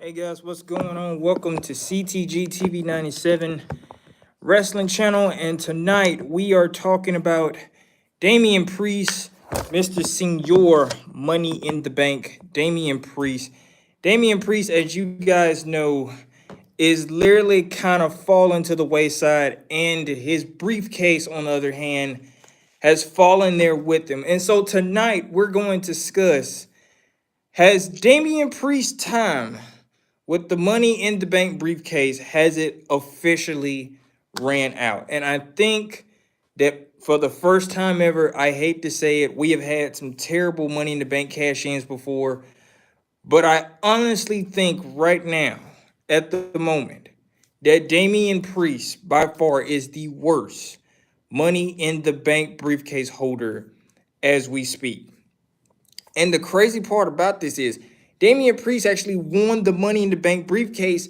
Hey guys, what's going on? Welcome to CTG TV 97 Wrestling Channel, and tonight we are talking about Damien Priest, Mr. Senior Money in the Bank. Damien Priest, as you guys know, is literally kind of fallen to the wayside, and his briefcase, on the other hand, has fallen there with him. And so tonight we're going to discuss, has Damien Priest's time with the Money in the Bank briefcase, has it officially ran out? And I think that for the first time ever, I hate to say it, we have had some terrible Money in the Bank cash-ins before, but I honestly think right now, at the moment, that Damien Priest by far is the worst Money in the Bank briefcase holder as we speak. And the crazy part about this is Damien Priest actually won the Money in the Bank briefcase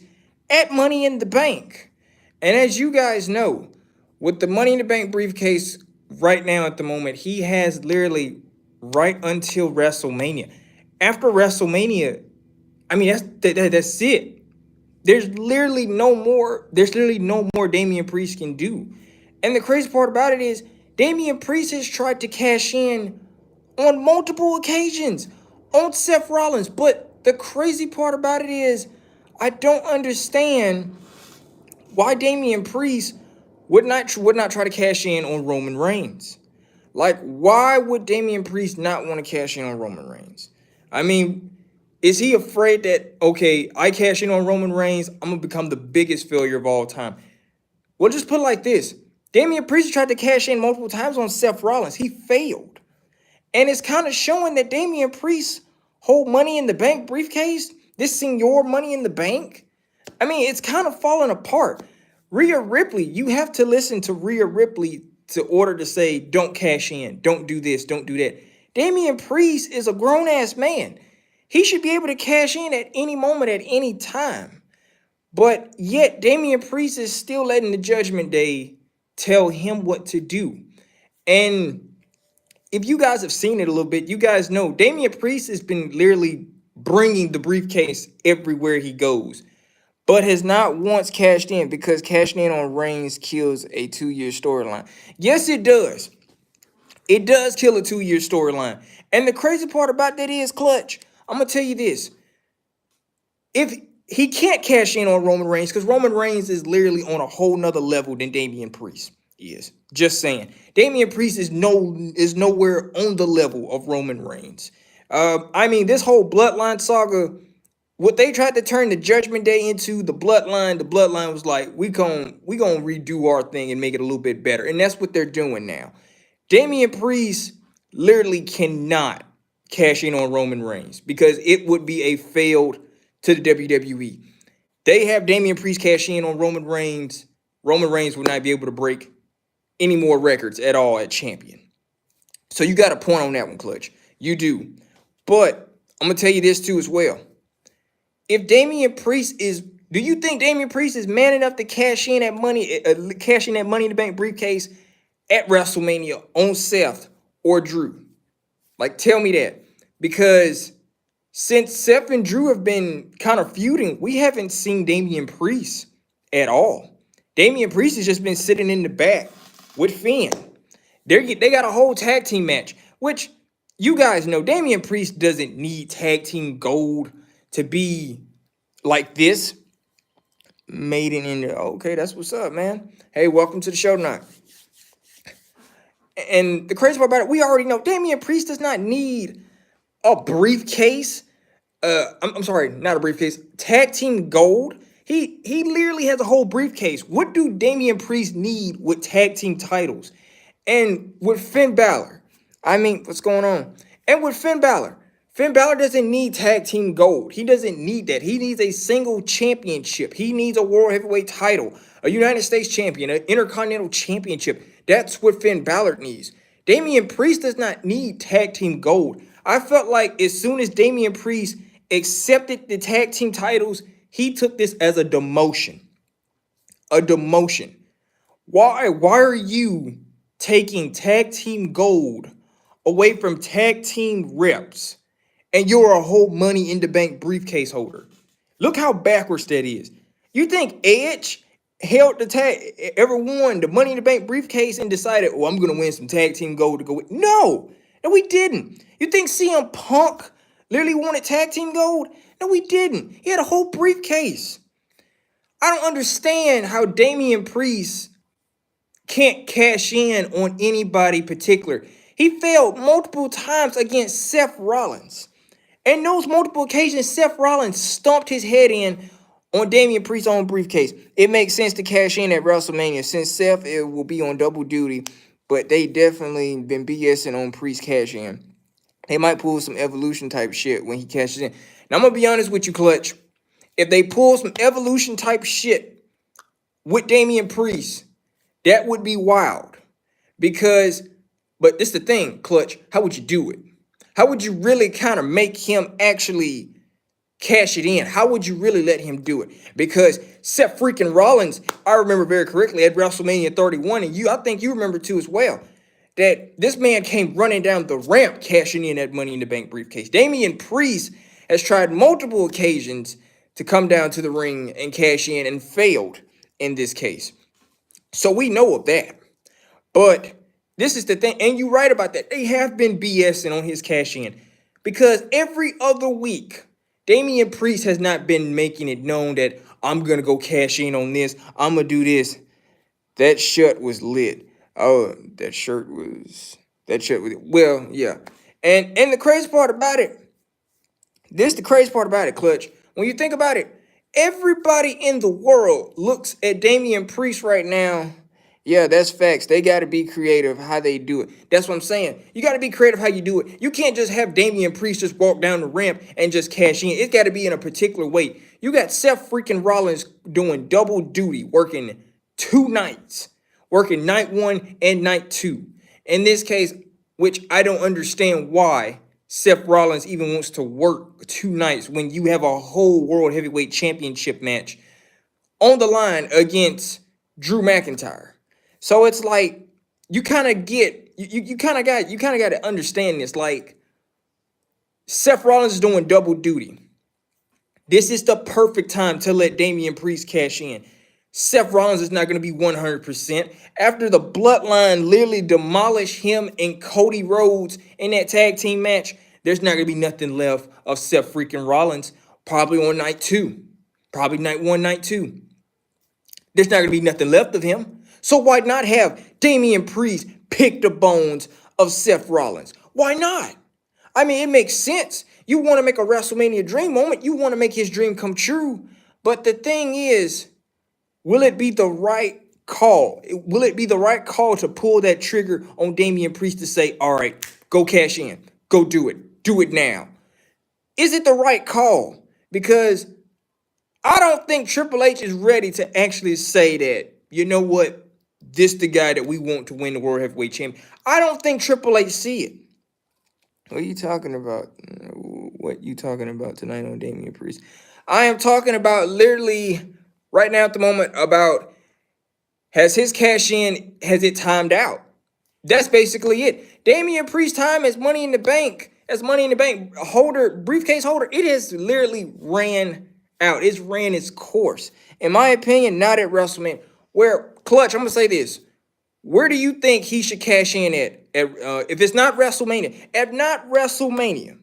at Money in the Bank. And as you guys know, with the Money in the Bank briefcase right now at the moment, he has literally right until WrestleMania. After WrestleMania, I mean, that's it. There's literally no more Damien Priest can do. And the crazy part about it is Damien Priest has tried to cash in on multiple occasions on Seth Rollins. But the crazy part about it is I don't understand why Damien Priest would not try to cash in on Roman Reigns. Like, why would Damien Priest not want to cash in on Roman Reigns? I mean, is he afraid that, okay, I cash in on Roman Reigns, I'm going to become the biggest failure of all time? Well, just put it like this. Damien Priest tried to cash in multiple times on Seth Rollins. He failed. And it's kind of showing that Damien Priest hold Money in the Bank briefcase, this Senior Money in the Bank. I mean, it's kind of falling apart. Rhea Ripley, you have to listen to Rhea Ripley to order to say, don't cash in, don't do this, don't do that. Damien Priest is a grown-ass man. He should be able to cash in at any moment, at any time. But yet, Damien Priest is still letting the Judgment Day tell him what to do. And if you guys have seen it a little bit, you guys know Damien Priest has been literally bringing the briefcase everywhere he goes, but has not once cashed in, because cashing in on Reigns kills a 2-year storyline. Yes, it does. It does kill a 2-year storyline. And the crazy part about that is, Clutch, I'm going to tell you this. If he can't cash in on Roman Reigns, because Roman Reigns is literally on a whole nother level than Damien Priest is. Just saying. Damien Priest is nowhere on the level of Roman Reigns. I mean, this whole Bloodline saga, what they tried to turn the Judgment Day into the Bloodline was like, we gonna redo our thing and make it a little bit better. And that's what they're doing now. Damien Priest literally cannot cash in on Roman Reigns, because it would be a failed to the WWE. They have Damien Priest cash in on Roman Reigns. Roman Reigns would not be able to break any more records at all at champion. So you got a point on that one, Clutch. You do. But I'm going to tell you this too as well. If Damien Priest is, do you think Damien Priest is man enough to cash in that Money in the Bank briefcase at WrestleMania on Seth or Drew? Like, tell me that. Because since Seth and Drew have been kind of feuding, we haven't seen Damien Priest at all. Damien Priest has just been sitting in the back with Finn. They got a whole tag team match, which you guys know Damien Priest doesn't need tag team gold to be like this. Maiden in there. Okay, that's what's up, man. Hey, welcome to the show tonight. And the crazy part about it, we already know Damien Priest does not need a briefcase. I'm sorry, not a briefcase. Tag team gold. He literally has a whole briefcase. What do Damien Priest need with tag team titles? And with Finn Balor, I mean, what's going on? And with Finn Balor doesn't need tag team gold. He doesn't need that. He needs a single championship. He needs a world heavyweight title, a United States champion, an Intercontinental championship. That's what Finn Balor needs. Damien Priest does not need tag team gold. I felt like as soon as Damien Priest accepted the tag team titles, he took this as a demotion. A demotion. Why are you taking tag team gold away from tag team reps, and you're a whole Money in the Bank briefcase holder? Look how backwards that is. You think Edge held the tag, ever won the Money in the Bank briefcase and decided, oh, I'm going to win some tag team gold to go with? No, no, we didn't. You think CM Punk literally wanted tag team gold? No, we didn't. He had a whole briefcase. I don't understand how Damian Priest can't cash in on anybody particular. He failed multiple times against Seth Rollins. And those multiple occasions, Seth Rollins stomped his head in on Damian Priest's own briefcase. It makes sense to cash in at WrestleMania since Seth will be on double duty, but they definitely been BSing on Priest cash in. They might pull some Evolution type shit when he cashes in. Now, I'm going to be honest with you, Clutch. If they pull some Evolution type shit with Damian Priest, that would be wild. But this is the thing, Clutch, how would you do it? How would you really kind of make him actually cash it in? How would you really let him do it? Because Seth freaking Rollins, I remember very correctly at WrestleMania 31, and I think you remember too as well, that this man came running down the ramp cashing in that Money in the Bank briefcase. Damian Priest has tried multiple occasions to come down to the ring and cash in and failed in this case. So we know of that. But this is the thing, and you're right about that. They have been BSing on his cash in because every other week, Damian Priest has not been making it known that I'm going to go cash in on this. I'm going to do this. That shirt was lit. Oh, that shirt was, well, yeah. And the crazy part about it, Clutch. When you think about it, everybody in the world looks at Damian Priest right now. Yeah, that's facts. They got to be creative how they do it. That's what I'm saying. You got to be creative how you do it. You can't just have Damian Priest just walk down the ramp and just cash in. It's got to be in a particular way. You got Seth freaking Rollins doing double duty, working 2 nights, working night 1 and night 2. In this case, which I don't understand why Seth Rollins even wants to work 2 nights when you have a whole World Heavyweight Championship match on the line against Drew McIntyre. So it's like you kind of get you kind of got to understand this. Like Seth Rollins is doing double duty. This is the perfect time to let Damian Priest cash in. Seth Rollins is not going to be 100%. After the Bloodline literally demolish him and Cody Rhodes in that tag team match, there's not going to be nothing left of Seth freaking Rollins. Probably on night 2. Probably night 1, night 2. There's not going to be nothing left of him. So why not have Damian Priest pick the bones of Seth Rollins? Why not? I mean, it makes sense. You want to make a WrestleMania dream moment. You want to make his dream come true. But the thing is, will it be the right call? Will it be the right call to pull that trigger on Damian Priest to say, all right, go cash in. Go do it. Do it now. Is it the right call? Because I don't think Triple H is ready to actually say that, you know what, this the guy that we want to win the World Heavyweight Champion. I don't think Triple H see it. What are you talking about? What you talking about tonight on Damian Priest? I am talking about literally right now at the moment about has his cash in, has it timed out? That's basically it. Damian Priest time as Money in the Bank, holder, briefcase holder, it has literally ran out. It's ran its course. In my opinion, not at WrestleMania. Where, Clutch, I'm going to say this. Where do you think he should cash in at if it's not WrestleMania? If not WrestleMania,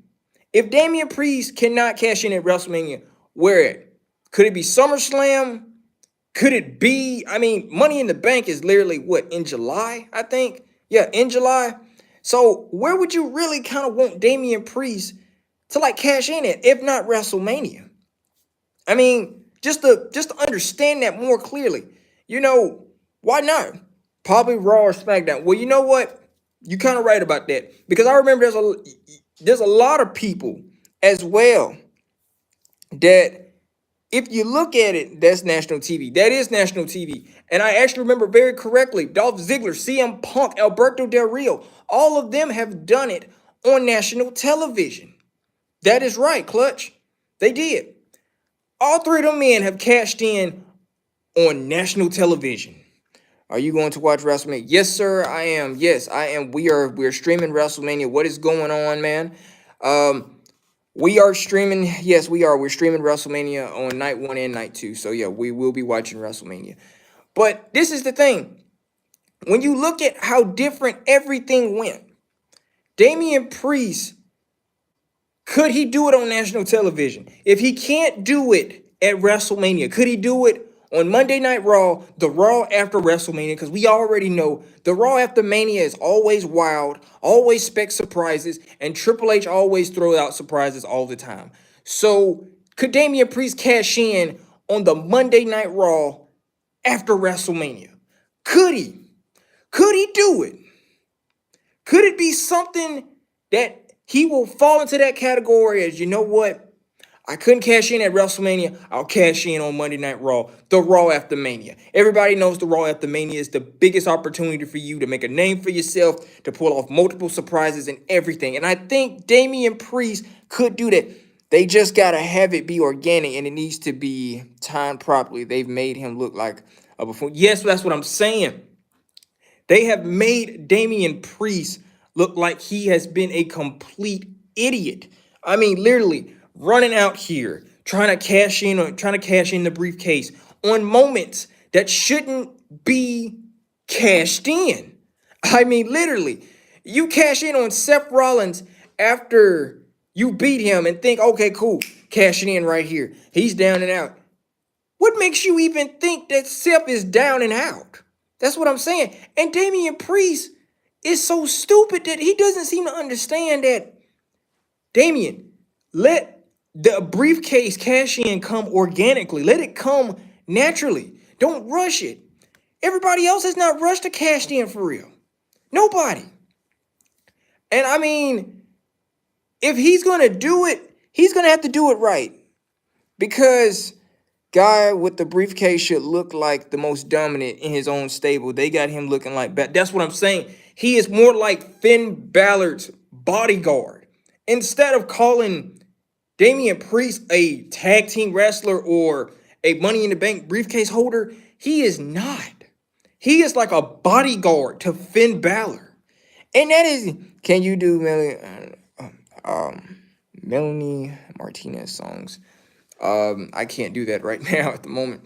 if Damian Priest cannot cash in at WrestleMania, where at? Could it be SummerSlam? Could it be, I mean, Money in the Bank is literally, what, in July, I think? Yeah, in July. So where would you really kind of want Damian Priest to, like, cash in at, if not WrestleMania? I mean, just to understand that more clearly. You know, why not? Probably Raw or SmackDown. Well, you know what? You're kind of right about that. Because I remember there's a lot of people as well that if you look at it, that's national TV. That is national TV. And I actually remember very correctly, Dolph Ziggler, CM Punk, Alberto Del Rio, all of them have done it on national television. That is right, Clutch. They did. All 3 of them men have cashed in on national television. Are you going to watch WrestleMania? Yes, sir, I am. Yes, I am. We're streaming WrestleMania. What is going on, man? We are streaming. Yes, we are. We're streaming WrestleMania on night 1 and night 2. So yeah, we will be watching WrestleMania. But this is the thing. When you look at how different everything went, Damian Priest, could he do it on national television? If he can't do it at WrestleMania, could he do it on Monday Night Raw, the Raw after WrestleMania? Because we already know the Raw after Mania is always wild, always spec surprises, and Triple H always throws out surprises all the time. So could Damian Priest cash in on the Monday Night Raw after WrestleMania? Could he? Could he do it? Could it be something that he will fall into that category as, you know what? I couldn't cash in at WrestleMania. I'll cash in on Monday Night Raw, the Raw after Mania. Everybody knows the Raw after Mania is the biggest opportunity for you to make a name for yourself, to pull off multiple surprises and everything. And I think Damian Priest could do that. They just got to have it be organic, and it needs to be timed properly. They've made him look like a buffoon. Yes, that's what I'm saying. They have made Damian Priest look like he has been a complete idiot. I mean, literally running out here, trying to cash in the briefcase on moments that shouldn't be cashed in. I mean, literally, you cash in on Seth Rollins after you beat him and think, okay, cool, cashing in right here. He's down and out. What makes you even think that Seth is down and out? That's what I'm saying. And Damian Priest is so stupid that he doesn't seem to understand that. Damian, let the briefcase cash in come organically. Let it come naturally. Don't rush it. Everybody else has not rushed to cash in for real. Nobody. And I mean, if he's going to do it, he's going to have to do it right. Because guy with the briefcase should look like the most dominant in his own stable. They got him looking like that. That's what I'm saying. He is more like Finn Balor's bodyguard. Instead of calling Damian Priest a tag team wrestler or a Money in the Bank briefcase holder, he is not. He is like a bodyguard to Finn Balor. And that is, can you do Melanie Martinez songs? I can't do that right now at the moment.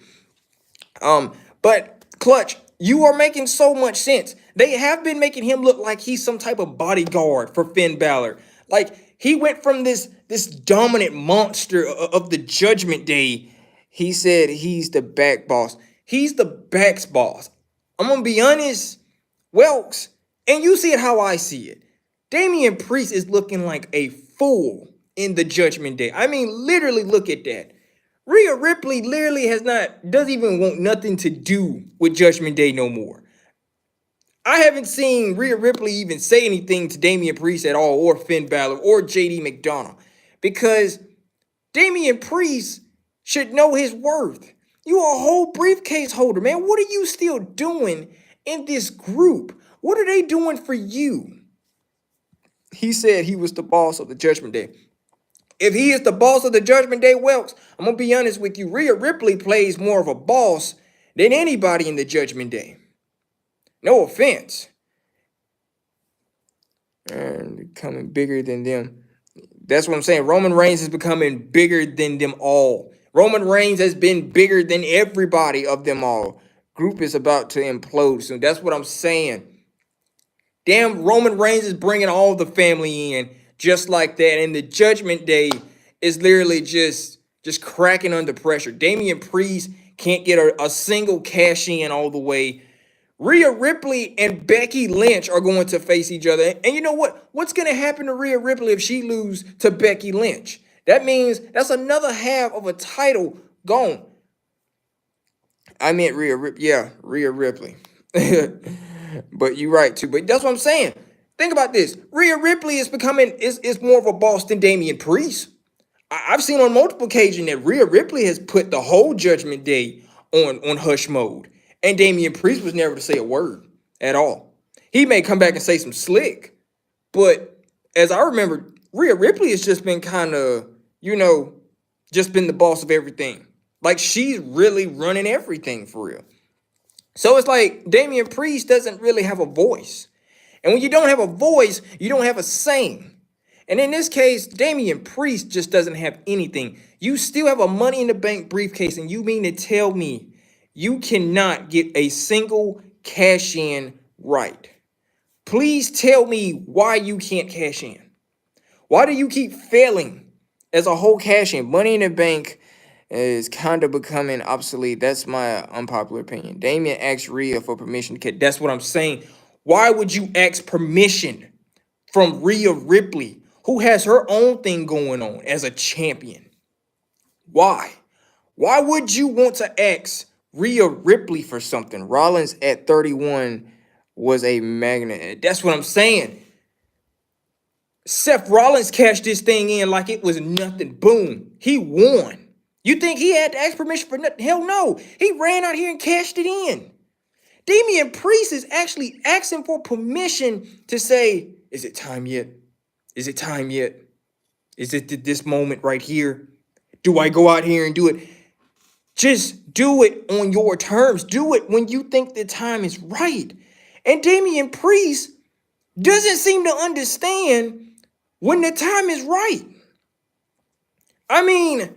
But Clutch, you are making so much sense. They have been making him look like he's some type of bodyguard for Finn Balor. Like he went from this dominant monster of the Judgment Day. He said he's the back boss. He's the back's boss. I'm gonna be honest, Welks, and you see it how I see it. Damian Priest is looking like a fool in the Judgment Day. I mean, literally look at that. Rhea Ripley literally doesn't even want nothing to do with Judgment Day no more. I haven't seen Rhea Ripley even say anything to Damian Priest at all, or Finn Balor, or JD McDonough, because Damian Priest should know his worth. You are a whole briefcase holder, man. What are you still doing in this group? What are they doing for you? He said he was the boss of the Judgment Day. If he is the boss of the Judgment Day, Welks, I'm going to be honest with you. Rhea Ripley plays more of a boss than anybody in the Judgment Day. No offense. And becoming bigger than them. That's what I'm saying. Roman Reigns is becoming bigger than them all. Roman Reigns has been bigger than everybody of them all. Group is about to implode soon. That's what I'm saying. Damn, Roman Reigns is bringing all the family in just like that. And the Judgment Day is literally just cracking under pressure. Damian Priest can't get a single cash in all the way. Rhea Ripley and Becky Lynch are going to face each other. And you know what? What's going to happen to Rhea Ripley if she loses to Becky Lynch? That means that's another half of a title gone. I meant Rhea Ripley. Yeah, Rhea Ripley. But you're right, too. But that's what I'm saying. Think about this. Rhea Ripley is more of a boss than Damian Priest. I've seen on multiple occasions that Rhea Ripley has put the whole Judgment Day on hush mode. And Damian Priest was never to say a word at all. He may come back and say some slick, but as I remember, Rhea Ripley has just been kind of, just been the boss of everything. Like she's really running everything for real. So it's like Damian Priest doesn't really have a voice. And when you don't have a voice, you don't have a saying. And in this case, Damien Priest just doesn't have anything. You still have a Money in the Bank briefcase, and you mean to tell me you cannot get a single cash in right? Please tell me why you can't cash in. Why do you keep failing as a whole cash in? Money in the Bank is kind of becoming obsolete. That's my unpopular opinion. Damien asked Rhea for permission to catch. That's what I'm saying. Why would you ask permission from Rhea Ripley, who has her own thing going on as a champion? Why? Why would you want to ask Rhea Ripley for something? Rollins at 31 was a magnet. That's what I'm saying. Seth Rollins cashed this thing in like it was nothing. Boom. He won. You think he had to ask permission for nothing? Hell no. He ran out here and cashed it in. Damian Priest is actually asking for permission to say, is it time yet? Is it time yet? Is it this moment right here? Do I go out here and do it? Just do it on your terms. Do it when you think the time is right. And Damian Priest doesn't seem to understand when the time is right. I mean,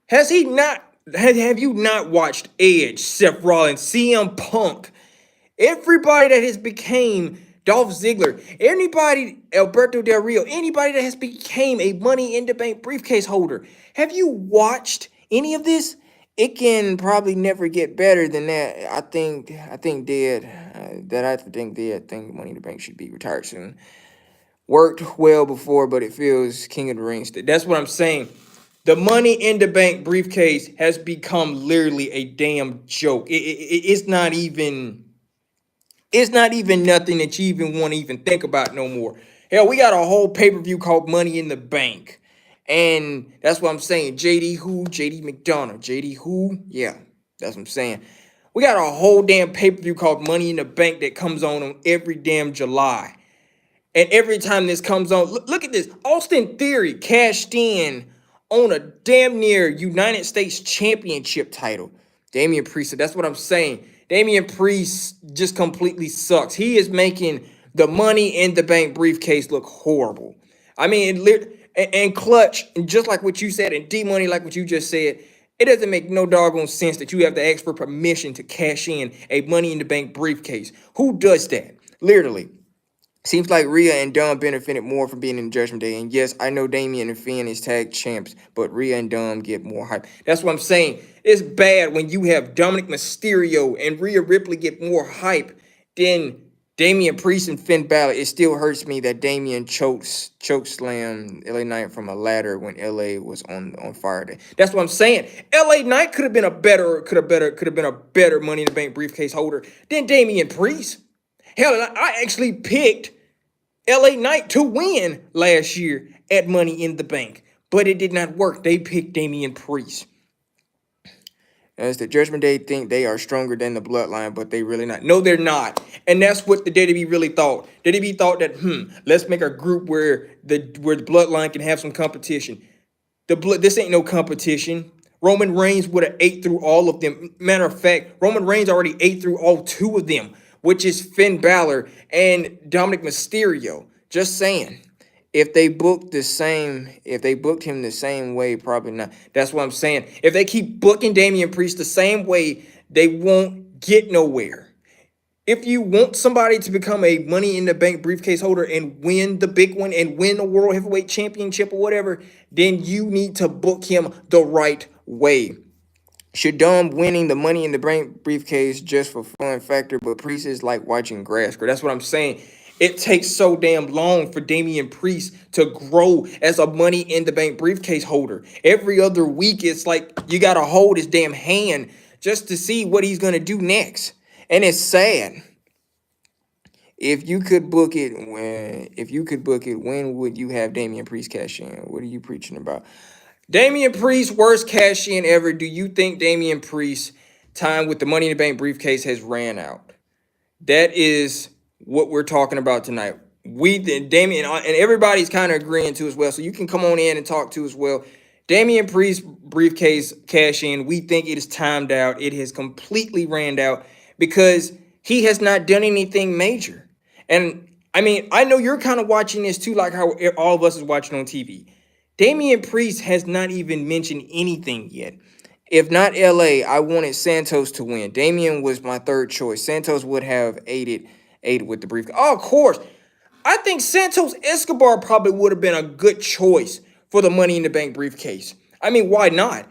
have you not watched Edge, Seth Rollins, CM Punk, everybody that has became Dolph Ziggler, anybody, Alberto Del Rio, anybody that has became a Money in the Bank briefcase holder? Have you watched any of this? It can probably never get better than that. I think Dead think Money in the Bank should be retired soon. Worked well before, but it feels King of the Rings. That's what I'm saying. The Money in the Bank briefcase has become literally a damn joke. It's not even nothing that you even want to even think about no more. Hell, we got a whole pay-per-view called Money in the Bank. And that's what I'm saying. JD McDonough. JD who? Yeah, that's what I'm saying. We got a whole damn pay-per-view called Money in the Bank that comes on every damn July. And every time this comes on, look at this. Austin Theory cashed in on a damn near United States Championship title. Damian Priest, that's what I'm saying. Damian Priest just completely sucks. He is making the Money in the Bank briefcase look horrible. I mean, and Clutch, and just like what you said, and D-Money, like what you just said, it doesn't make no doggone sense that you have to ask for permission to cash in a Money in the Bank briefcase. Who does that? Literally. Seems like Rhea and Dom benefited more from being in Judgment Day. And yes, I know Damien and Finn is tag champs, but Rhea and Dom get more hype. That's what I'm saying. It's bad when you have Dominic Mysterio and Rhea Ripley get more hype than Damian Priest and Finn Balor. It still hurts me that Damien choke slam LA Knight from a ladder when LA was on fire day. That's what I'm saying. LA Knight could have been a better Money in the Bank briefcase holder than Damian Priest. Hell, I actually picked LA Knight to win last year at Money in the Bank, but it did not work. They picked Damian Priest. As the Judgment Day think they are stronger than the Bloodline, but they really not. No, they're not. And that's what the WWE really thought. WWE thought that, let's make a group where the Bloodline can have some competition. This ain't no competition. Roman Reigns would have ate through all of them. Matter of fact, Roman Reigns already ate through all two of them, which is Finn Balor and Dominic Mysterio. Just saying. If they booked him the same way, probably not. That's what I'm saying. If they keep booking Damian Priest the same way, they won't get nowhere. If you want somebody to become a Money in the Bank briefcase holder and win the big one and win the World Heavyweight Championship or whatever, then you need to book him the right way. Should Dom winning the Money in the Bank briefcase just for fun factor, but Priest is like watching grass grow. That's what I'm saying. It takes so damn long for Damian Priest to grow as a Money in the Bank briefcase holder. Every other week, it's like you got to hold his damn hand just to see what he's going to do next. And it's sad. If you could book it, when would you have Damian Priest cash in? What are you preaching about? Damian Priest, worst cash in ever. Do you think Damian Priest time with the Money in the Bank briefcase has ran out? That is what we're talking about tonight. Damien, and everybody's kind of agreeing to as well. So you can come on in and talk to as well. Damian Priest briefcase cash in. We think it is timed out. It has completely ran out because he has not done anything major. And I mean, I know you're kind of watching this too, like how all of us is watching on TV. Damian Priest has not even mentioned anything yet. If not LA, I wanted Santos to win. Damien was my third choice. Santos would have aided with the brief. Oh, of course. I think Santos Escobar probably would have been a good choice for the Money in the Bank briefcase. I mean, why not?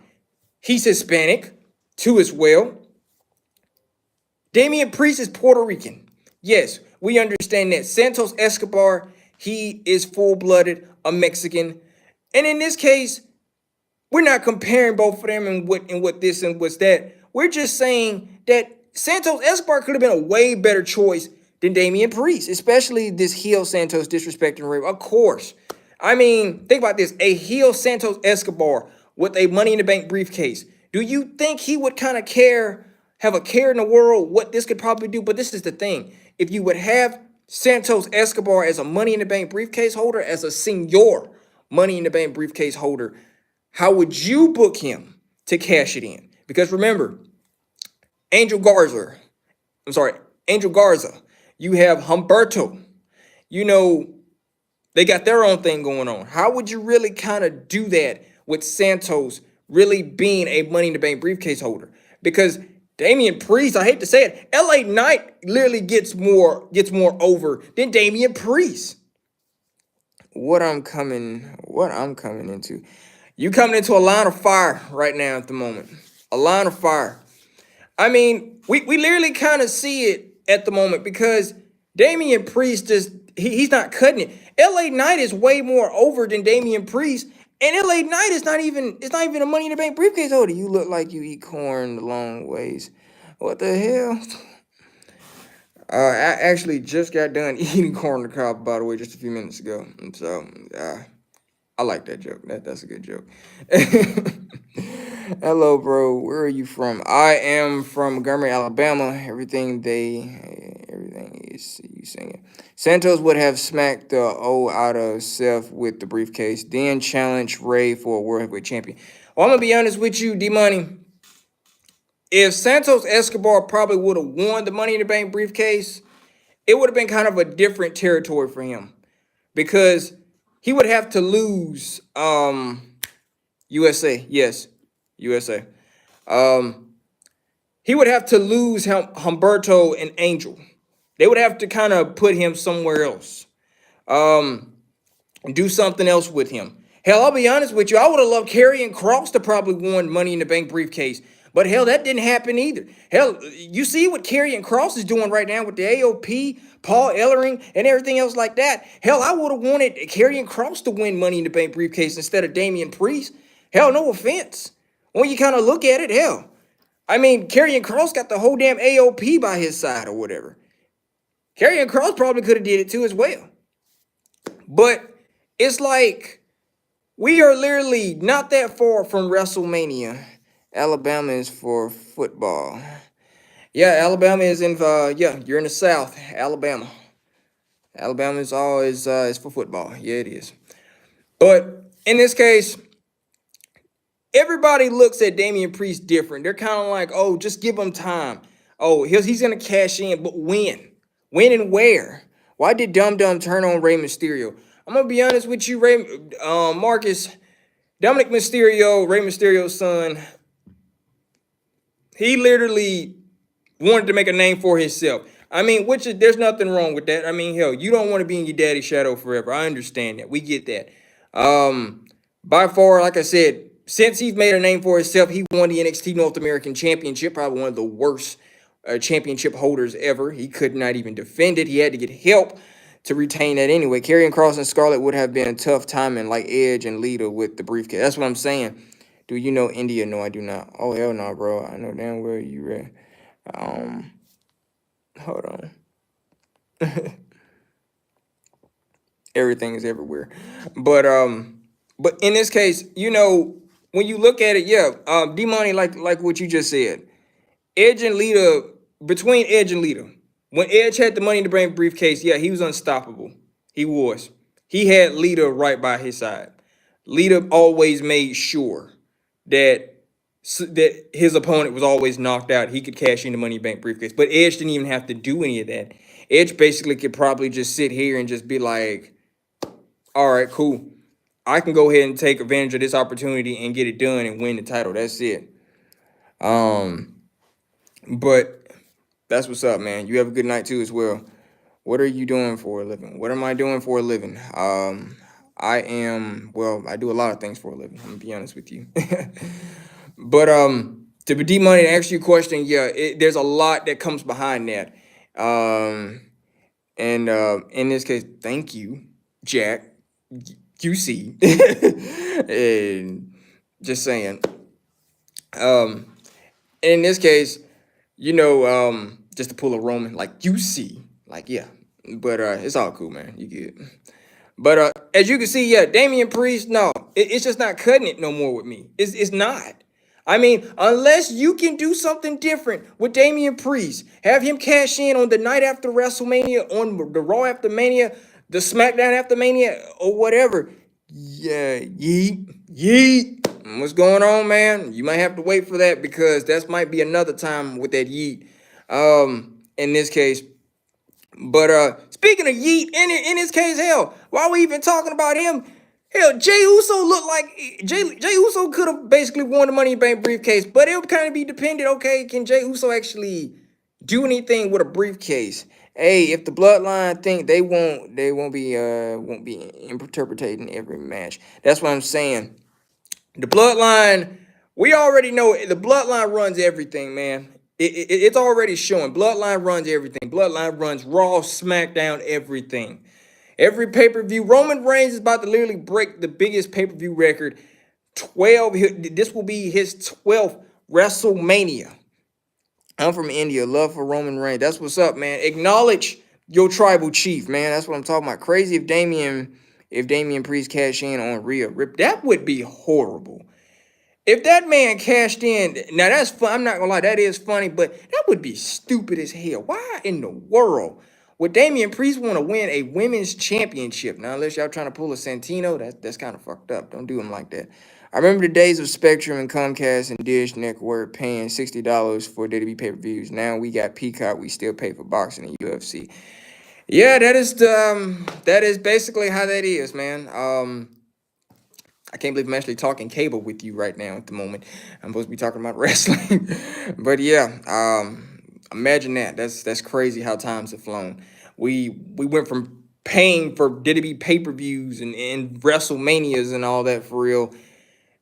He's Hispanic, too, as well. Damian Priest is Puerto Rican. Yes, we understand that. Santos Escobar, he is full-blooded, a Mexican. And in this case, we're not comparing both of them and what this and what's that. We're just saying that Santos Escobar could have been a way better choice than Damian Priest, especially this heel Santos disrespecting Ray. Of course. I mean, think about this. A heel Santos Escobar with a Money in the Bank briefcase. Do you think he would kind of have a care in the world what this could probably do? But this is the thing. If you would have Santos Escobar as a Money in the Bank briefcase holder, as a senior Money in the Bank briefcase holder, how would you book him to cash it in? Because remember, Angel Garza, you have Humberto. You know, they got their own thing going on. How would you really kind of do that with Santos really being a Money in the Bank briefcase holder? Because Damian Priest, I hate to say it, LA Knight literally gets more over than Damian Priest. What I'm coming into. You coming into a line of fire right now at the moment. A line of fire. I mean, we literally kind of see it at the moment because Damian Priest he's not cutting it. LA Knight is way more over than Damian Priest. And LA Knight is not even a Money in the Bank briefcase holder. You look like you eat corn the long ways. What the hell? I actually just got done eating corn on the cob, by the way, just a few minutes ago. And so, I like that joke. That's a good joke. Hello, bro. Where are you from? I am from Montgomery, Alabama. Everything is you singing. Santos would have smacked the O out of Seth with the briefcase, then challenged Ray for a World Heavyweight Champion. Well, I'm gonna be honest with you, D-Money. If Santos Escobar probably would have won the Money in the Bank briefcase, it would have been kind of a different territory for him because he would have to lose USA. Yes, USA. He would have to lose Humberto and Angel. They would have to kind of put him somewhere else. Do something else with him. Hell, I'll be honest with you. I would have loved Karrion Kross to probably won Money in the Bank briefcase. But hell, that didn't happen either. Hell, you see what Karrion Kross is doing right now with the AOP, Paul Ellering, and everything else like that. Hell, I would have wanted Karrion Kross to win Money in the Bank briefcase instead of Damian Priest. Hell, no offense. When you kind of look at it, hell. I mean, Karrion Kross got the whole damn AOP by his side or whatever. Karrion Kross probably could have did it too as well. But it's like we are literally not that far from WrestleMania. Alabama is for football. Yeah, Alabama is in you're in the South. Alabama is always is for football. Yeah, it is. But in this case, everybody looks at Damian Priest different. They're kind of like, oh, just give him time. Oh, he's gonna cash in, but when? When and where? Why did Dum Dum turn on Rey Mysterio? I'm gonna be honest with you, Marcus. Dominic Mysterio, Rey Mysterio's son, he literally wanted to make a name for himself. I mean, there's nothing wrong with that. I mean, hell, you don't want to be in your daddy's shadow forever. I understand that. We get that. By far, like I said, since he's made a name for himself, he won the NXT North American Championship, probably one of the worst championship holders ever. He could not even defend it. He had to get help to retain that anyway. Karrion Kross and Scarlett would have been a tough timing like Edge and Lita with the briefcase. That's what I'm saying. Do you know India? No, I do not. Oh, hell no, bro. I know damn well you read. Hold on. Everything is everywhere. But in this case, you know, when you look at it, yeah, D-Money, like what you just said. Edge and Lita, between Edge and Lita, when Edge had the Money in the Bank briefcase, yeah, he was unstoppable. He was. He had Lita right by his side. Lita always made sure that that his opponent was always knocked out, he could cash in the Money Bank briefcase. But Edge didn't even have to do any of that. Edge basically could probably just sit here and just be like, all right, cool. I can go ahead and take advantage of this opportunity and get it done and win the title. That's it. But that's what's up, man. You have a good night too as well. What are you doing for a living? What am I doing for a living? I do a lot of things for a living. I'm gonna be honest with you. But to D Money, to answer your question, yeah, there's a lot that comes behind that. And in this case, thank you, Jack. You see, and just saying. In this case, just to pull a Roman, like you see, like yeah. But it's all cool, man. You good. But as you can see, yeah, Damian Priest, no, it's just not cutting it no more with me. It's not. I mean, unless you can do something different with Damian Priest, have him cash in on the night after WrestleMania, on the Raw after Mania, the SmackDown after Mania, or whatever. Yeah, yeet. What's going on, man? You might have to wait for that because that might be another time with that yeet. In this case. But speaking of yeet, in this case, hell, why are we even talking about him? Hell, Jey Uso looked like Jey Uso could have basically won the Money in the Bank briefcase, but it would kind of be dependent. Okay, can Jey Uso actually do anything with a briefcase? Hey, if the Bloodline think they won't be interpreting every match. That's what I'm saying. The Bloodline, we already know the Bloodline runs everything, man. It's already showing. Bloodline runs everything. Bloodline runs Raw, SmackDown, everything. Every pay-per-view. Roman Reigns is about to literally break the biggest pay-per-view record. 12. This will be his 12th WrestleMania. I'm from India. Love for Roman Reigns. That's what's up, man. Acknowledge your tribal chief, man. That's what I'm talking about. Crazy if Damien Priest cash in on Rhea. That would be horrible. If that man cashed in, now that's fun. I'm not gonna lie, that is funny, but that would be stupid as hell. Why in the world would Damian Priest want to win a women's championship? Now, unless y'all trying to pull a Santino, that's kind of fucked up. Don't do him like that. I remember the days of Spectrum and Comcast and Dish Network paying $60 for WWE pay-per-views. Now we got Peacock. We still pay for boxing and UFC. Yeah, that is basically how that is, man. I can't believe I'm actually talking cable with you right now at the moment. I'm supposed to be talking about wrestling. But yeah, imagine that. That's crazy how times have flown. We went from paying for WWE pay-per-views and WrestleManias and all that for real.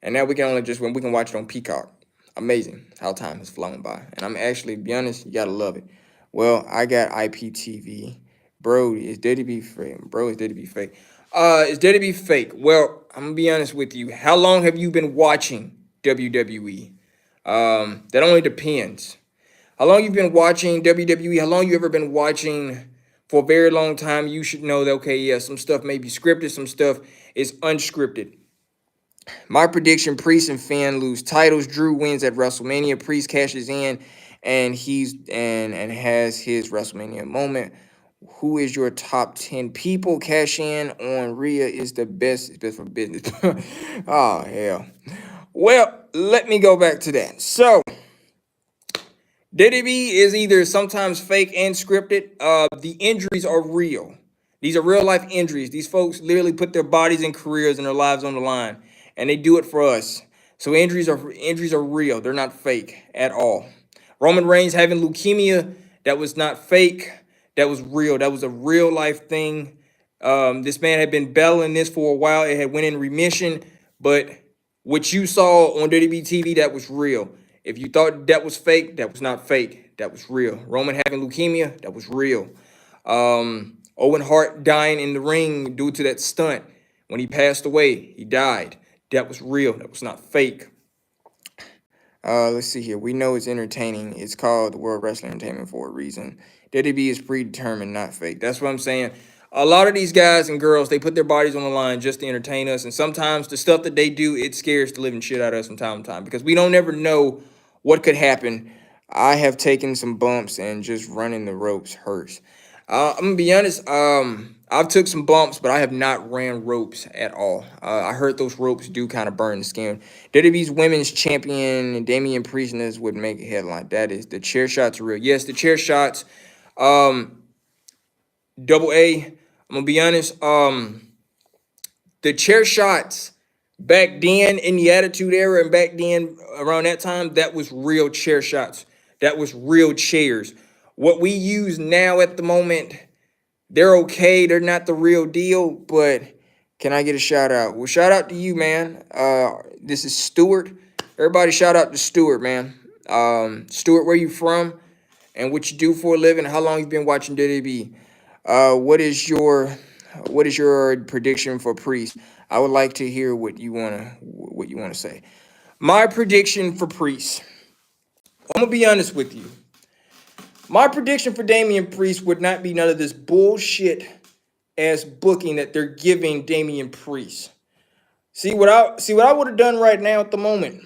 And now we can watch it on Peacock. Amazing how time has flown by. And I'm actually, be honest, you gotta love it. Well, I got IPTV. Bro, it's dead to be fake. Bro, it's dead to be fake. It's dead to be fake. Well, I'm gonna be honest with you. How long have you been watching WWE? That only depends. How long you've been watching WWE? How long you ever been watching for a very long time? You should know that, okay, yeah, some stuff may be scripted, some stuff is unscripted. My prediction, Priest and Finn lose titles. Drew wins at WrestleMania. Priest cashes in and has his WrestleMania moment. Who is your top 10 people? Cash in on Rhea is the best. It's best for business. Oh, hell. Well, let me go back to that. So, WWE is either sometimes fake and scripted. The injuries are real. These are real life injuries. These folks literally put their bodies and careers and their lives on the line, and they do it for us. So injuries are real. They're not fake at all. Roman Reigns having leukemia, that was not fake. That was real. That was a real life thing. This man had been battling this for a while. It had went in remission, but what you saw on WWE TV, that was real. If you thought that was fake, that was not fake. That was real. Roman having leukemia, that was real. Owen Hart dying in the ring due to that stunt. When he passed away, he died. That was real. That was not fake. Let's see here. We know it's entertaining. It's called the World Wrestling Entertainment for a reason. WWE is predetermined, not fake. That's what I'm saying. A lot of these guys and girls, they put their bodies on the line just to entertain us. And sometimes the stuff that they do, it scares the living shit out of us from time to time because we don't ever know what could happen. I have taken some bumps and just running the ropes hurts. I'm gonna be honest. I've took some bumps, but I have not ran ropes at all. I heard those ropes do kind of burn the skin. WWE's women's champion Damien Priest would make a headline. That is, the chair shots are real. Yes, the chair shots. Um, Double A. I'm gonna be honest. The chair shots back then in the Attitude Era and back then around that time, that was real chair shots. That was real chairs. What we use now at the moment, they're okay. They're not the real deal, but can I get a shout out? Well, shout out to you, man. This is Stuart. Everybody shout out to Stuart, man. Stuart, where you from and what you do for a living, how long you been watching WWE. What is your prediction for Priest? I would like to hear what you wanna say. My prediction for Priest. I'm gonna be honest with you. My prediction for Damian Priest would not be none of this bullshit ass booking that they're giving Damian Priest. See what I would have done right now at the moment.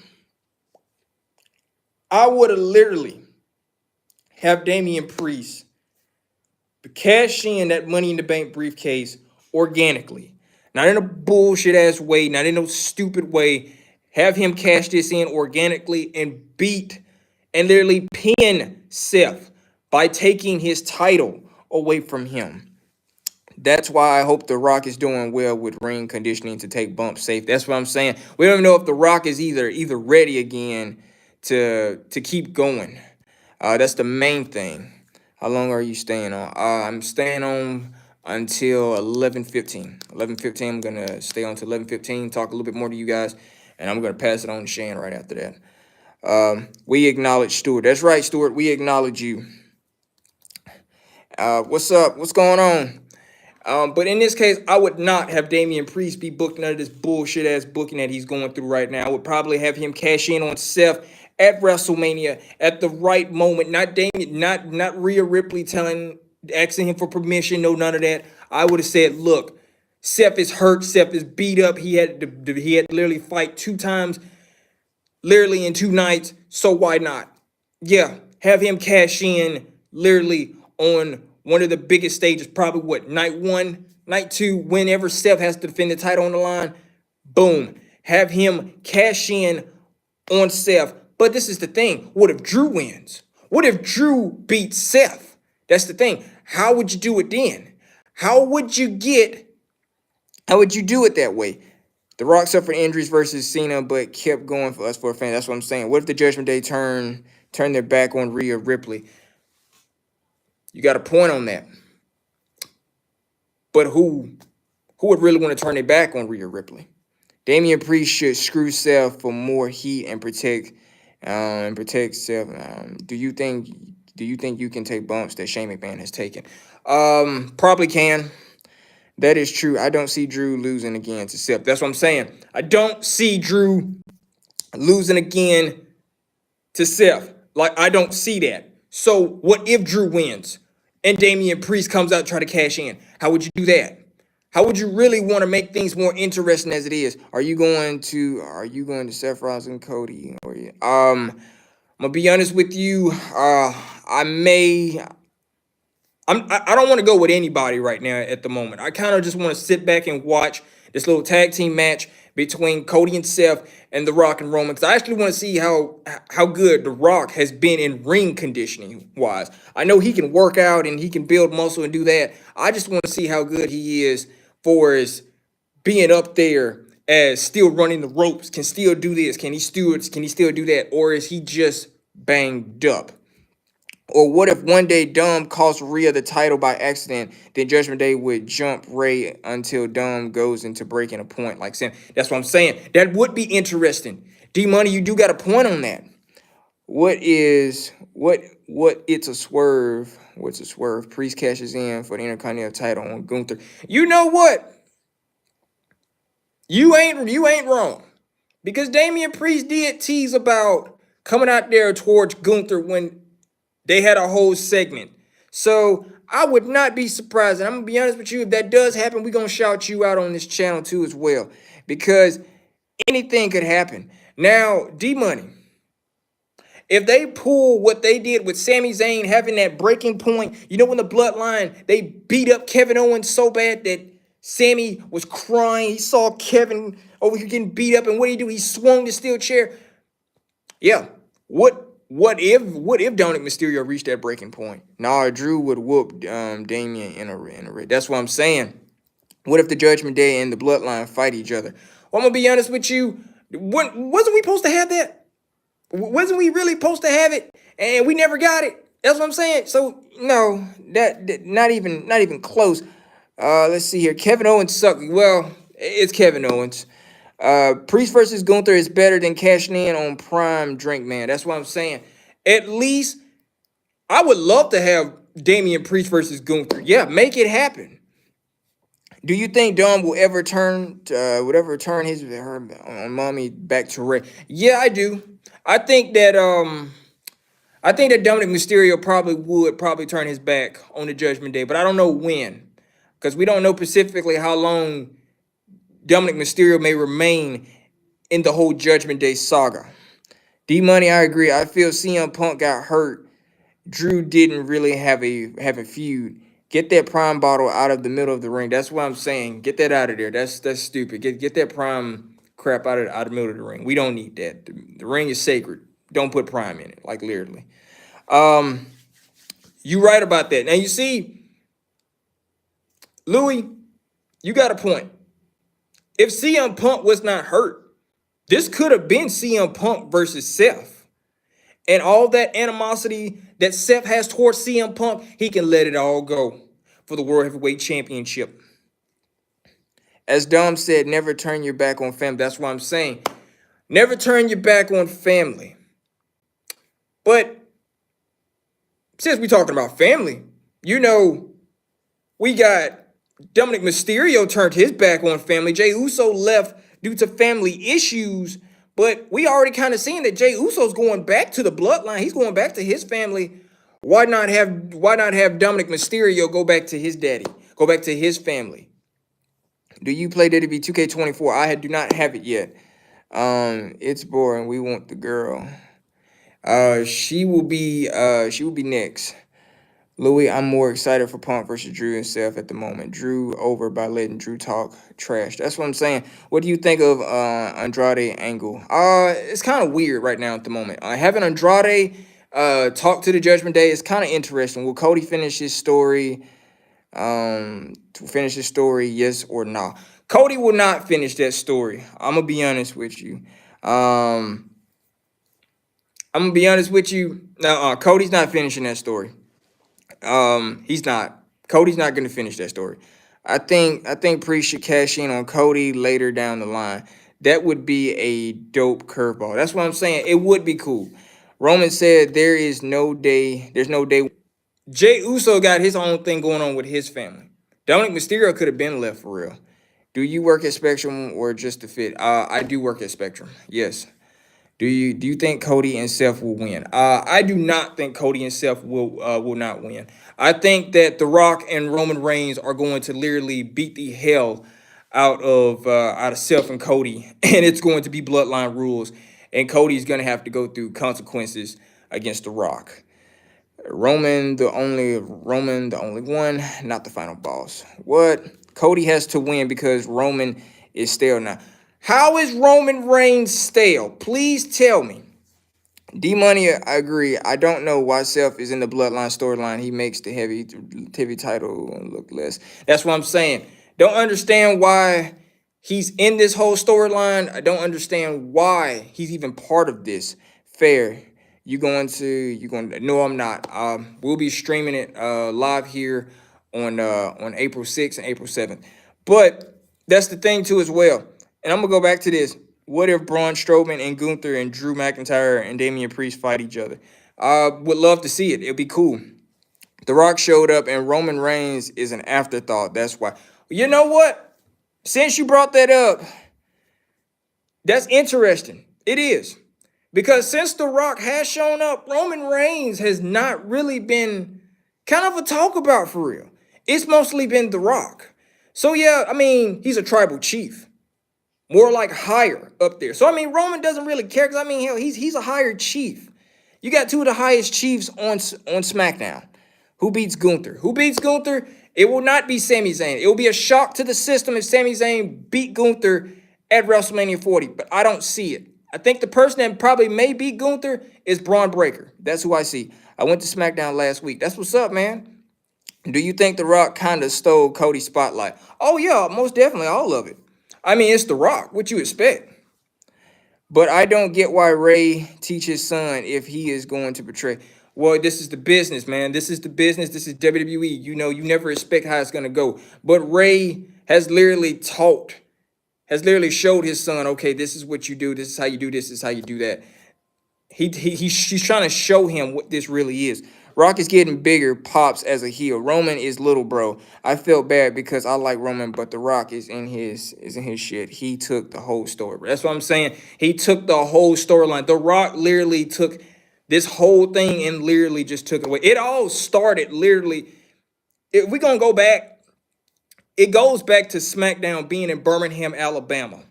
I would have literally have Damian Priest cash in that Money in the Bank briefcase organically. Not in a bullshit ass way, not in no stupid way. Have him cash this in organically and beat and literally pin Seth by taking his title away from him. That's why I hope The Rock is doing well with ring conditioning to take bumps safe. That's what I'm saying. We don't even know if The Rock is either ready again to keep going. That's the main thing. How long are you staying on? I'm staying on until 11:15. 11:15. I'm gonna stay on to 11:15. Talk a little bit more to you guys, and I'm gonna pass it on to Shane right after that. We acknowledge Stuart. That's right, Stuart. We acknowledge you. What's up? What's going on? But in this case, I would not have Damian Priest be booked under this bullshit ass booking that he's going through right now. I would probably have him cash in on Seth at WrestleMania at the right moment. Not Damien, not Rhea Ripley asking him for permission. No, none of that. I would have said, look, Seth is hurt. Seth is beat up. He had to literally fight 2 times, literally in 2 nights. So why not? Yeah, have him cash in literally on one of the biggest stages, probably what, night 1, night 2, whenever Seth has to defend the title on the line. Boom. Have him cash in on Seth. But this is the thing. What if Drew wins? What if Drew beats Seth? That's the thing. How would you do it then? How would you do it that way? The Rock suffered injuries versus Cena, but kept going for us for a fan. That's what I'm saying. What if the Judgment Day turn their back on Rhea Ripley? You got a point on that. But who would really want to turn their back on Rhea Ripley? Damian Priest should screw Seth for more heat and protect Seth. Do you think you can take bumps that Shane McMahon has taken? Probably can. That is true. I don't see Drew losing again to Seth. That's what I'm saying. I don't see Drew losing again to Seth. Like, I don't see that. So what if Drew wins and Damian Priest comes out to try to cash in? How would you do that? How would you really want to make things more interesting as it is? Are you going to Seth Rollins and Cody? I'm gonna be honest with you. I don't want to go with anybody right now at the moment. I kind of just want to sit back and watch this little tag team match between Cody and Seth and The Rock and Roman, because I actually want to see how good The Rock has been in ring conditioning wise. I know he can work out and he can build muscle and do that. I just want to see how good he is for his being up there as still running the ropes, can still do this, can he still do that, or is he just banged up? Or what if one day Dom costs Rhea the title by accident, then Judgment Day would jump Ray until Dom goes into breaking a point like Sam? That's what I'm saying. That would be interesting. D-Money, you do got a point on that. It's a swerve? What's a swerve? Priest cashes in for the Intercontinental title on Gunther. You know what? You ain't wrong. Because Damian Priest did tease about coming out there towards Gunther when they had a whole segment. So I would not be surprised. And I'm going to be honest with you, if that does happen, we're going to shout you out on this channel too as well. Because anything could happen. Now, D-Money, If they pull what they did with Sami Zayn having that breaking point, you know, when the bloodline, they beat up Kevin Owens so bad that Sami was crying. He saw Kevin over here getting beat up, and what did he do? He swung the steel chair. Yeah. What if Dominic Mysterio reached that breaking point? Nah, Drew would whoop Damien in a ring. That's what I'm saying. What if the Judgment Day and the Bloodline fight each other? Well, I'm gonna be honest with you. Wasn't we supposed to have that? Wasn't we really supposed to have it? And we never got it. That's what I'm saying. So no, that not even close. Let's see here. Kevin Owens sucked. Well, it's Kevin Owens. Priest versus Gunther is better than cashing in on Prime Drink, man. That's what I'm saying. At least I would love to have Damien Priest versus Gunther. Yeah, make it happen. Do you think Dom will ever turn her on mommy back to Ray? Yeah, I do. I think that Dominic Mysterio probably turn his back on the Judgment Day, but I don't know when, because we don't know specifically how long Dominic Mysterio may remain in the whole Judgment Day saga. D Money, I agree. I feel CM Punk got hurt. Drew didn't really have a feud. Get that Prime bottle out of the middle of the ring. That's what I'm saying. Get that out of there. That's stupid. Get that Prime crap out of the middle of the ring. We don't need that. The ring is sacred. Don't put Prime in it, like literally. You right about that. Now you see, Louis, you got a point. If CM Punk was not hurt, this could have been CM Punk versus Seth. And all that animosity that Seth has towards CM Punk, he can let it all go for the World Heavyweight Championship. As Dom said, never turn your back on family. That's what I'm saying. Never turn your back on family. But since we're talking about family, you know, we got Dominic Mysterio turned his back on family. Jey Uso left due to family issues. But we already kind of seen that Jey Uso's going back to the bloodline. He's going back to his family. Why not have Dominic Mysterio go back to his daddy? Go back to his family. Do you play WWE 2K24? I do not have it yet. It's boring. We want the girl. She will be next. Louis, I'm more excited for Punk versus Drew and Seth at the moment. Drew over by letting Drew talk trash. That's what I'm saying. What do you think of Andrade Angle? It's kind of weird right now at the moment. Having Andrade talk to the Judgment Day is kind of interesting. Will Cody finish his story? Yes or no? Cody will not finish that story. I'm gonna be honest with you. No, Cody's not finishing that story. He's not. Cody's not going to finish that story. I think Priest should cash in on Cody later down the line. That would be a dope curveball. That's what I'm saying. It would be cool. Roman said there's no day. Jey Uso got his own thing going on with his family. Dominic Mysterio could have been left for real. Do you work at Spectrum or just to fit? I do work at Spectrum. Yes. Do you think Cody and Seth will win? I do not think Cody and Seth will not win. I think that The Rock and Roman Reigns are going to literally beat the hell out of Seth and Cody, and it's going to be bloodline rules, and Cody's going to have to go through consequences against The Rock. Roman the only one, not the final boss. What? Cody has to win because Roman is stale now. How is Roman Reigns stale? Please tell me. D-Money, I agree. I don't know why Seth is in the Bloodline storyline. He makes the heavy title look less. That's what I'm saying. Don't understand why he's in this whole storyline. I don't understand why he's even part of this. Fair. You going to? No, I'm not. We'll be streaming it live here on April 6th and April 7th. But that's the thing too as well. And I'm going to go back to this. What if Braun Strowman and Gunther and Drew McIntyre and Damian Priest fight each other? Would love to see it. It'd be cool. The Rock showed up and Roman Reigns is an afterthought. That's why. You know what? Since you brought that up, that's interesting. It is. Because since The Rock has shown up, Roman Reigns has not really been kind of a talk about for real. It's mostly been The Rock. So yeah, I mean, he's a tribal chief. More like higher up there. So, I mean, Roman doesn't really care because, I mean, hell, he's a higher chief. You got two of the highest chiefs on SmackDown. Who beats Gunther? Who beats Gunther? It will not be Sami Zayn. It will be a shock to the system if Sami Zayn beat Gunther at WrestleMania 40, but I don't see it. I think the person that probably may beat Gunther is Braun Breaker. That's who I see. I went to SmackDown last week. That's what's up, man. Do you think The Rock kind of stole Cody's spotlight? Oh, yeah, most definitely, all of it. I mean, it's The Rock. What you expect? But I don't get why Ray teach his son if he is going to betray. Well, this is the business, man. This is the business. This is WWE. You know, you never expect how it's going to go. But Ray has literally showed his son, okay, this is what you do. This is how you do this. This is how you do that. He's trying to show him what this really is. Rock is getting bigger pops as a heel. Roman is little bro. I felt bad because I like Roman, but The Rock is in his shit. He took the whole story. That's what I'm saying. He took the whole storyline. The Rock literally took this whole thing and literally just took it away. It all started literally. If we're gonna go back, it goes back to SmackDown being in Birmingham, Alabama,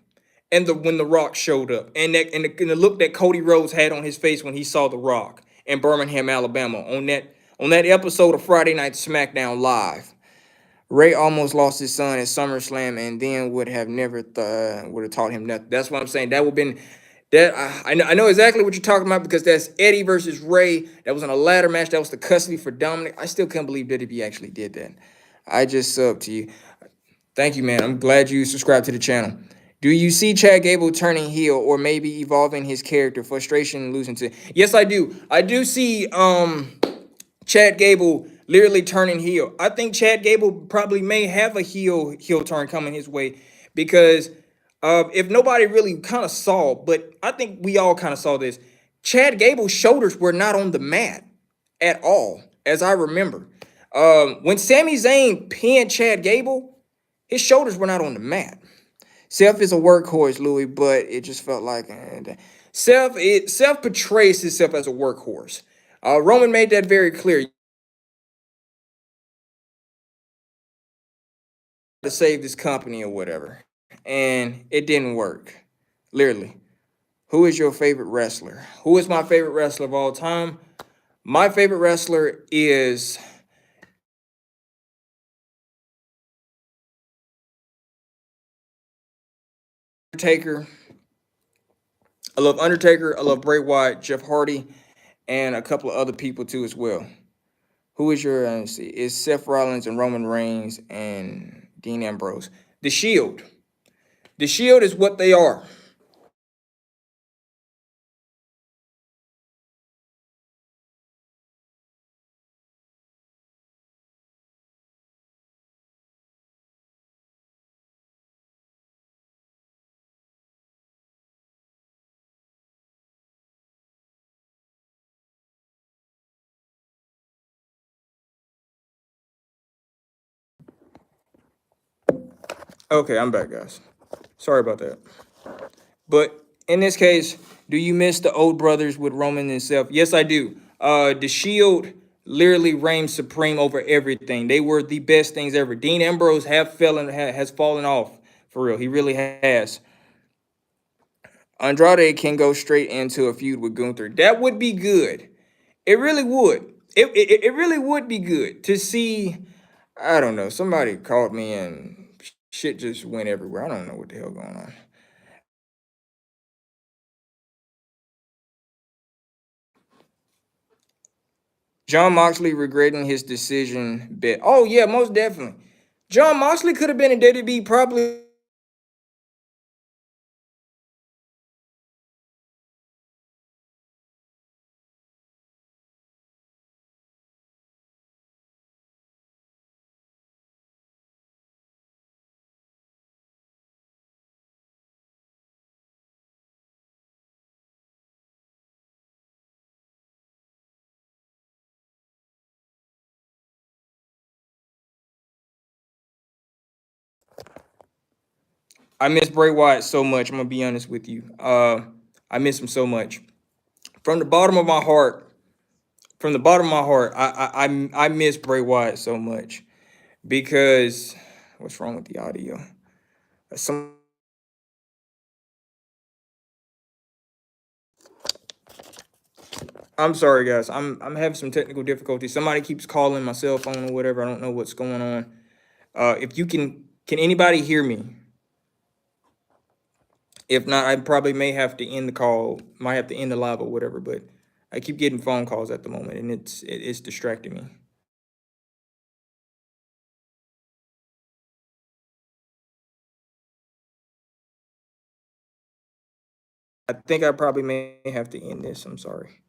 and when The Rock showed up, and the look that Cody Rhodes had on his face when he saw The Rock in Birmingham, Alabama, on that episode of Friday Night SmackDown Live. Ray almost lost his son at SummerSlam, and then would have taught him nothing. That's what I'm saying. That would have been that. I know exactly what you're talking about because that's Eddie versus Ray. That was in a ladder match. That was the custody for Dominic. I still can't believe WWE actually did that. I just subbed to you. Thank you, man. I'm glad you subscribed to the channel. Do you see Chad Gable turning heel or maybe evolving his character, frustration, losing to? Yes, I do. I do see Chad Gable literally turning heel. I think Chad Gable probably may have a heel turn coming his way because if nobody really kind of saw, but I think we all kind of saw this. Chad Gable's shoulders were not on the mat at all, as I remember. When Sami Zayn pinned Chad Gable, his shoulders were not on the mat. Seth is a workhorse, Louis, but it just felt like Seth portrays himself as a workhorse. Roman made that very clear. To save this company or whatever, and it didn't work. Literally. Who is your favorite wrestler? Who is my favorite wrestler of all time? My favorite wrestler is Undertaker. I love Undertaker. I love Bray Wyatt, Jeff Hardy, and a couple of other people too as well. Who is your let's see? Is Seth Rollins and Roman Reigns and Dean Ambrose. The Shield. The Shield is what they are. Okay, I'm back, guys. Sorry about that. But in this case, do you miss the old brothers with Roman and Seth? Yes, I do. The Shield literally reigned supreme over everything. They were the best things ever. Dean Ambrose has fallen off for real. He really has. Andrade can go straight into a feud with Gunther. That would be good. It really would. It really would be good to see. I don't know. Somebody called me and shit just went everywhere. I don't know what the hell going on. John Moxley regretting his decision bet. Oh yeah, most definitely. John Moxley could have been in WWE probably. I miss Bray Wyatt so much. I'm gonna be honest with you. I miss him so much. From the bottom of my heart, from the bottom of my heart, I miss Bray Wyatt so much because what's wrong with the audio? Some I'm sorry, guys. I'm having some technical difficulties. Somebody keeps calling my cell phone or whatever. I don't know what's going on. If you can anybody hear me? If not, I probably may have to end the call, might have to end the live or whatever, but I keep getting phone calls at the moment and it's distracting me. I think I probably may have to end this. I'm sorry.